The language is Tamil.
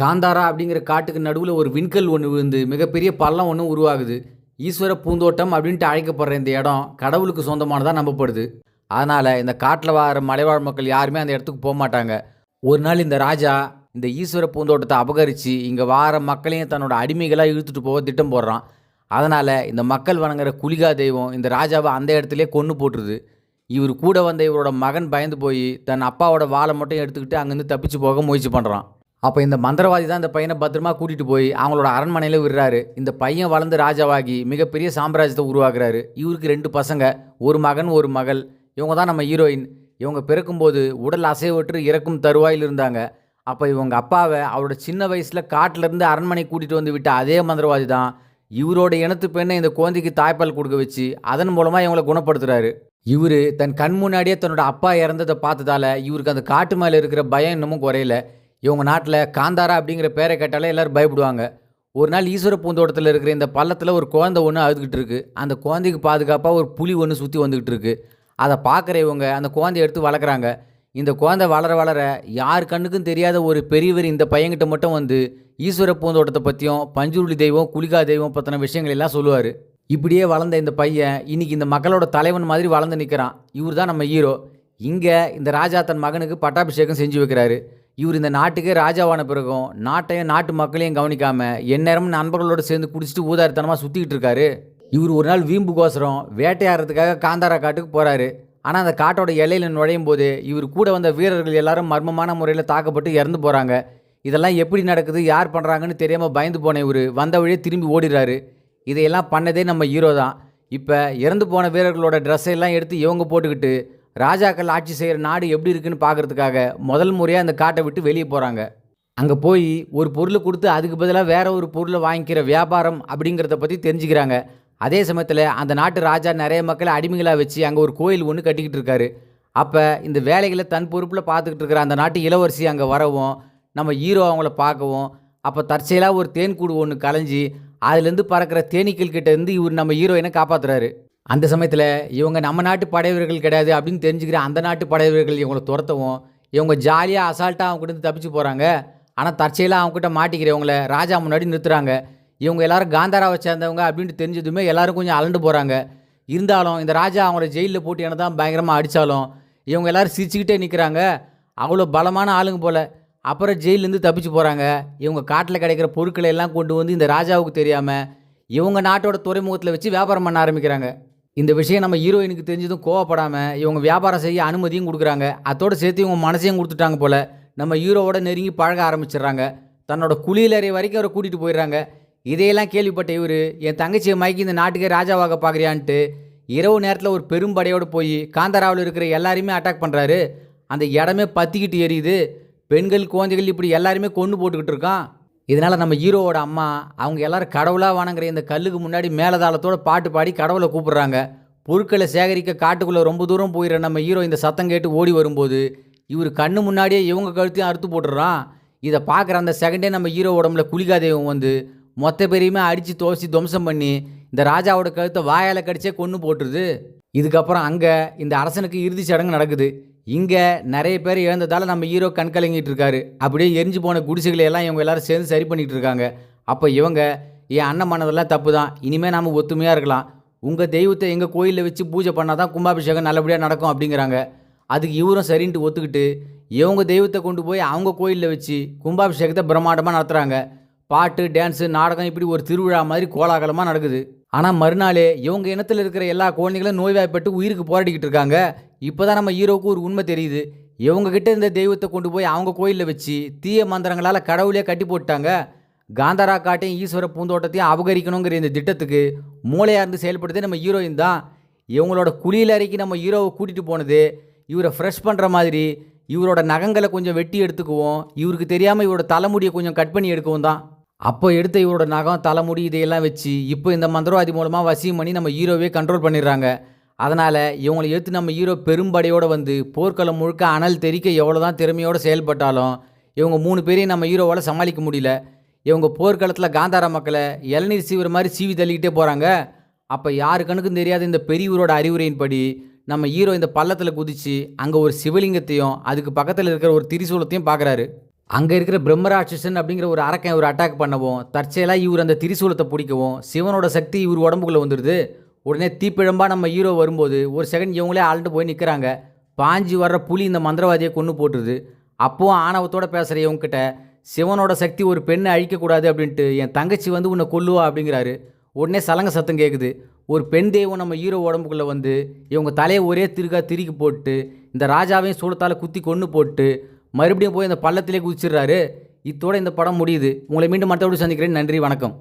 காந்தாரா அப்படிங்கிற காட்டுக்கு நடுவில் ஒரு விண்கல் ஒன்று விழுந்து மிகப்பெரிய பள்ளம் ஒன்று உருவாகுது. ஈஸ்வர பூந்தோட்டம் அப்படின்ட்டு அழைக்கப்படுற இந்த இடம் கடவுளுக்கு சொந்தமானதாக நம்பப்படுது. அதனால் இந்த காட்டில் வார மலைவாழ் மக்கள் யாருமே அந்த இடத்துக்கு போக மாட்டாங்க. ஒரு நாள் இந்த ராஜா இந்த ஈஸ்வர பூந்தோட்டத்தை அபகரித்து இங்கே வார மக்களையும் தன்னோட அடிமைகளாக இழுத்துட்டு போக திட்டம் போடுறான். அதனால் இந்த மக்கள் வணங்குற குளிகா தெய்வம் இந்த ராஜாவை அந்த இடத்துலையே கொன்று போட்டுருது. இவர் கூட வந்த இவரோட மகன் பயந்து போய் தன் அப்பாவோட வாளை மட்டும் எடுத்துக்கிட்டு அங்கேருந்து தப்பிச்சு போக முயற்சி பண்ணுறான். அப்போ இந்த மந்திரவாதி தான் இந்த பையனை பத்திரமா கூட்டிகிட்டு போய் அவங்களோட அரண்மனையில் விடுறாரு. இந்த பையன் வளர்ந்து ராஜாவாகி மிகப்பெரிய சாம்ராஜ்யத்தை உருவாக்குறாரு. இவருக்கு 2 பசங்க, ஒரு மகன் ஒரு மகள். இவங்க தான் நம்ம ஹீரோயின். இவங்க பிறக்கும்போது உடல் அசைவற்று இறக்கும் தருவாயில் இருந்தாங்க. அப்போ இவங்க அப்பாவை அவரோட சின்ன வயசில் காட்டிலேருந்து அரண்மனை கூட்டிகிட்டு வந்து விட்ட அதே மந்திரவாதி தான் இவரோட இனத்து பெண்ணை இந்த குழந்தைக்கு தாய்ப்பால் கொடுக்க வச்சு அதன் மூலமாக இவங்களை குணப்படுத்துகிறாரு. இவர் தன் கண் முன்னாடியே தன்னோட அப்பா இறந்ததை பார்த்ததால இவருக்கு அந்த காட்டு மேலே இருக்கிற பயம் இன்னமும் குறையல. இவங்க நாட்டில் காந்தாரா அப்படிங்கிற பேரை கேட்டாலே எல்லோரும் பயப்படுவாங்க. ஒரு நாள் ஈஸ்வர பூந்தோட்டத்தில் இருக்கிற இந்த பள்ளத்தில் ஒரு குழந்தை ஒன்று அழுதுகிட்டு இருக்கு. அந்த குழந்தைக்கு பாதுகாப்பாக ஒரு புலி ஒன்று சுற்றி வந்துக்கிட்டு இருக்கு. அதை பார்க்குற இவங்க அந்த குழந்தைய எடுத்து வளர்க்குறாங்க. இந்த குழந்தை வளர வளர யார் கண்ணுக்கும் தெரியாத ஒரு பெரியவர் இந்த பையன்கிட்ட மட்டும் வந்து ஈஸ்வர பூந்தோட்டத்தை பற்றியும் பஞ்சுருளி தெய்வம் குளிகா தெய்வம் பற்றின விஷயங்கள் எல்லாம் சொல்லுவார். இப்படியே வளர்ந்த இந்த பையன் இன்னைக்கு இந்த மக்களோட தலைவன் மாதிரி வளர்ந்து நிற்கிறான். இவர் தான் நம்ம ஹீரோ. இங்கே இந்த ராஜா தன் மகனுக்கு பட்டாபிஷேகம் செஞ்சு வைக்கிறாரு. இவர் இந்த நாட்டுக்கே ராஜாவான பிறகும் நாட்டையும் நாட்டு மக்களையும் கவனிக்காமல் எந்நேரமும் நண்பர்களோடு சேர்ந்து குடிச்சிட்டு ஊதாரித்தனமாக சுற்றிக்கிட்டு இருக்காரு. இவர் ஒரு நாள் வீம்புக்கோசரம் வேட்டையாடுறதுக்காக காந்தாரா காட்டுக்கு போகிறாரு. ஆனால் அந்த காட்டோட எல்லையில் நுழையும் போது இவர் கூட வந்த வீரர்கள் எல்லாரும் மர்மமான முறையில் தாக்கப்பட்டு இறந்து போகிறாங்க. இதெல்லாம் எப்படி நடக்குது, யார் பண்ணுறாங்கன்னு தெரியாமல் பயந்து போன இவர் வந்த வழியே திரும்பி ஓடிடுறாரு. இதையெல்லாம் பண்ணதே நம்ம ஹீரோ தான். இப்போ இறந்து போன வீரர்களோட ட்ரெஸ்ஸையெல்லாம் எடுத்து இவங்க போட்டுக்கிட்டு ராஜாக்கள் ஆட்சி செய்கிற நாடு எப்படி இருக்குன்னு பார்க்குறதுக்காக முதல் முறையாக அந்த காட்டை விட்டு வெளியே போகிறாங்க. அங்கே போய் ஒரு பொருளை கொடுத்து அதுக்கு பதிலாக வேற ஒரு பொருளை வாங்கிக்கிற வியாபாரம் அப்படிங்கிறத பற்றி தெரிஞ்சுக்கிறாங்க. அதே சமயத்தில் அந்த நாட்டு ராஜா நிறைய மக்களை அடிமைகளாக வச்சு அங்கே ஒரு கோயில் ஒன்று கட்டிக்கிட்டு இருக்காரு. அப்போ இந்த வேலைகளை தன் பொறுப்பில் பார்த்துக்கிட்டு இருக்கிற அந்த நாட்டு இளவரசி அங்கே வரவும் நம்ம ஹீரோ அவங்கள பார்க்கவும் அப்போ தற்செயலாக ஒரு தேன்கூடு ஒன்று கலைஞ்சி அதுலேருந்து பறக்கிற தேனீக்கள் கிட்ட இருந்து இவர் நம்ம ஹீரோயினை காப்பாற்றுறாரு. அந்த சமயத்தில் இவங்க நம்ம நாட்டு படைவீரர்கள் கிடையாது அப்படின்னு தெரிஞ்சுக்கிற அந்த நாட்டு படைவீரர்கள் இவங்களை துரத்தவும் இவங்க ஜாலியாக அசால்ட்டாக அவங்ககிட்ட தப்பிச்சு போகிறாங்க. ஆனால் தற்செயலாக அவங்ககிட்ட மாட்டிக்கிறவங்கள ராஜா முன்னாடி நிறுத்துறாங்க. இவங்க எல்லாரும் காந்தாராவை சேர்ந்தவங்க அப்படின்ட்டு தெரிஞ்சதுமே எல்லாரும் கொஞ்சம் அலண்டு போகிறாங்க. இருந்தாலும் இந்த ராஜா அவங்கள ஜெயிலில் போட்டு என்ன தான் பயங்கரமாக அடித்தாலும் இவங்க எல்லோரும் சிரிச்சுக்கிட்டே நிற்கிறாங்க. அவ்வளோ பலமான ஆளுங்க போல். அப்புறம் ஜெயிலேருந்து தப்பிச்சு போகிறாங்க. இவங்க காட்டில் கிடைக்கிற பொருட்களை எல்லாம் கொண்டு வந்து இந்த ராஜாவுக்கு தெரியாமல் இவங்க நாட்டோட துறைமுகத்தில் வச்சு வியாபாரம் பண்ண ஆரம்பிக்கிறாங்க. இந்த விஷயம் நம்ம ஹீரோயினுக்கு தெரிஞ்சதும் கோவப்படாமல் இவங்க வியாபாரம் செய்ய அனுமதியும் கொடுக்குறாங்க. அதோடு சேர்த்து இவங்க மனசையும் கொடுத்துட்டாங்க போல். நம்ம ஹீரோவோட நெருங்கி பழக ஆரம்பிச்சிடுறாங்க. தன்னோட குளியலறை வரைக்கும் அவரை கூட்டிகிட்டு போயிடுறாங்க. இதையெல்லாம் கேள்விப்பட்ட இவர் என் தங்கச்சியை மைக்கி இந்த நாட்டுக்கே ராஜாவாக பார்க்குறியான்ட்டு இரவு நேரத்தில் ஒரு பெரும்படையோடு போய் காந்தாராவில் இருக்கிற எல்லாரையுமே அட்டாக் பண்ணுறாரு. அந்த இடமே பற்றிக்கிட்டு எரியுது. பெண்கள் குழந்தைகள் இப்படி எல்லாருமே கொண்டு போட்டுக்கிட்டு இருக்கான். இதனால் நம்ம ஹீரோவோட அம்மா அவங்க எல்லோரும் கடவுளாக வணங்குற இந்த கல்லுக்கு முன்னாடி மேலதாளத்தோடு பாட்டு பாடி கடவுளை கூப்பிட்றாங்க. பொருட்களை சேகரிக்க காட்டுக்குள்ளே ரொம்ப தூரம் போயிடுற நம்ம ஹீரோ இந்த சத்தம் கேட்டு ஓடி வரும்போது இவர் கண்ணு முன்னாடியே இவங்க கழுத்தையும் அறுத்து போட்டுடுறான். இதை பார்க்குற அந்த செகண்டே நம்ம ஹீரோ உடம்புல குளிகா தெய்வம் வந்து மொத்த பேரையுமே அடித்து துவச்சி துவம்சம் பண்ணி இந்த ராஜாவோட கழுத்தை வாயால் கடிச்சே கொன்று போட்டுருது. இதுக்கப்புறம் அங்கே இந்த அரசனுக்கு இறுதி சடங்கு நடக்குது. இங்கே நிறைய பேர் இழந்ததால் நம்ம ஹீரோ கண் கலங்கிட்டு இருக்காரு. அப்படியே எரிஞ்சு போன குடிசைகளை எல்லாம் இவங்க எல்லாரும் சேர்ந்து சரி பண்ணிகிட்டு இருக்காங்க. அப்போ இவங்க என் அண்ணன் பண்ணதெல்லாம் தப்பு தான், இனிமேல் நாம் ஒத்துமையாக இருக்கலாம், உங்கள் தெய்வத்தை எங்கள் கோயிலில் வச்சு பூஜை பண்ணால் தான் கும்பாபிஷேகம் நல்லபடியாக நடக்கும் அப்படிங்கிறாங்க. அதுக்கு இவரும் சரின்ட்டு ஒத்துக்கிட்டு இவங்க தெய்வத்தை கொண்டு போய் அவங்க கோயிலில் வச்சு கும்பாபிஷேகத்தை பிரம்மாண்டமாக நடத்துகிறாங்க. பாட்டு டான்ஸு நாடகம் இப்படி ஒரு திருவிழா மாதிரி கோலாகலமாக நடக்குது. ஆனால் மறுநாளே இவங்க இனத்தில் இருக்கிற எல்லா குழந்தைகளும் நோய்வாய்ப்பட்டு உயிருக்கு போராடிக்கிட்டு இருக்காங்க. இப்போ தான் நம்ம ஹீரோவுக்கு ஒரு உண்மை தெரியுது. இவங்ககிட்ட இருந்த தெய்வத்தை கொண்டு போய் அவங்க கோயிலில் வச்சு தீய மந்திரங்களால் கடவுளே கட்டி போட்டாங்க. காந்தாரா காட்டையும் ஈஸ்வர பூந்தோட்டத்தையும் அபகரிக்கணுங்கிற இந்த திட்டத்துக்கு மூளையாக இருந்து செயல்படுதே நம்ம ஹீரோயின் தான். இவங்களோட குளியல் அறைக்கு நம்ம ஹீரோவை கூட்டிகிட்டு போனது இவரை ஃப்ரெஷ் பண்ணுற மாதிரி இவரோட நகங்களை கொஞ்சம் வெட்டி எடுத்துக்குவோம், இவருக்கு தெரியாமல் இவரோட தலைமுடியை கொஞ்சம் கட் பண்ணி எடுக்கவும் தான். அப்போ எடுத்த இவரோட நகம் தலைமுடி இதையெல்லாம் வச்சு இப்போ இந்த மந்திரவாதி மூலமாக வசியம் பண்ணி நம்ம ஹீரோவே கண்ட்ரோல் பண்ணிடுறாங்க. அதனால் இவங்களை எடுத்து நம்ம ஹீரோ பெரும்படையோடு வந்து போர்க்களம் முழுக்க அனல் தெறிக்க எவ்வளோ தான் திறமையோடு செயல்பட்டாலும் இவங்க 3 பேரையும் நம்ம ஹீரோவால் சமாளிக்க முடியல. இவங்க போர்க்களத்தில் காந்தாரா மக்களை இளநீர் சீவிர மாதிரி சீவி தள்ளிக்கிட்டே போகிறாங்க. அப்போ யாரு கணக்கும் தெரியாத இந்த பெரியவரோட அறிவுரையின்படி நம்ம ஹீரோ இந்த பள்ளத்தில் குதித்து அங்கே ஒரு சிவலிங்கத்தையும் அதுக்கு பக்கத்தில் இருக்கிற ஒரு திரிசூலத்தையும் பார்க்குறாரு. அங்கே இருக்கிற பிரம்மராட்சசன் அப்படிங்கிற ஒரு அரக்கன் ஒரு அட்டாக் பண்ணவும் தற்செயலாக இவர் அந்த திரிசூலத்தை பிடிக்கவும் சிவனோட சக்தி இவர் உடம்புக்குள்ளே வந்துடுது. உடனே தீப்பிழம்பா நம்ம ஹீரோ வரும்போது ஒரு செகண்ட் இவங்களே ஆள்கிட்ட போய் நிற்கிறாங்க. பாஞ்சு வர்ற புலி இந்த மந்திரவாதியை கொன்று போட்டுருது. அப்போவும் ஆணவத்தோட பேசுகிற இவங்ககிட்ட சிவனோட சக்தி ஒரு பெண்ணை அழிக்கக்கூடாது அப்படின்ட்டு என் தங்கச்சி வந்து உன்னை கொல்லுவா அப்படிங்கிறாரு. உடனே சலங்க சத்தம் கேட்குது. ஒரு பெண் தெய்வம் நம்ம ஹீரோ உடம்புக்குள்ளே வந்து இவங்க தலையை ஒரே திருக்கி போட்டு இந்த ராஜாவையும் சூளத்தால் குத்தி கொன்று போட்டு மறுபடியும் போய் அந்த பள்ளத்திலே குதிச்சிடுறாரு. இத்தோட இந்த படம் முடியுது. உங்களை மீண்டும் மற்றபடி சந்திக்கிறேன். நன்றி, வணக்கம்.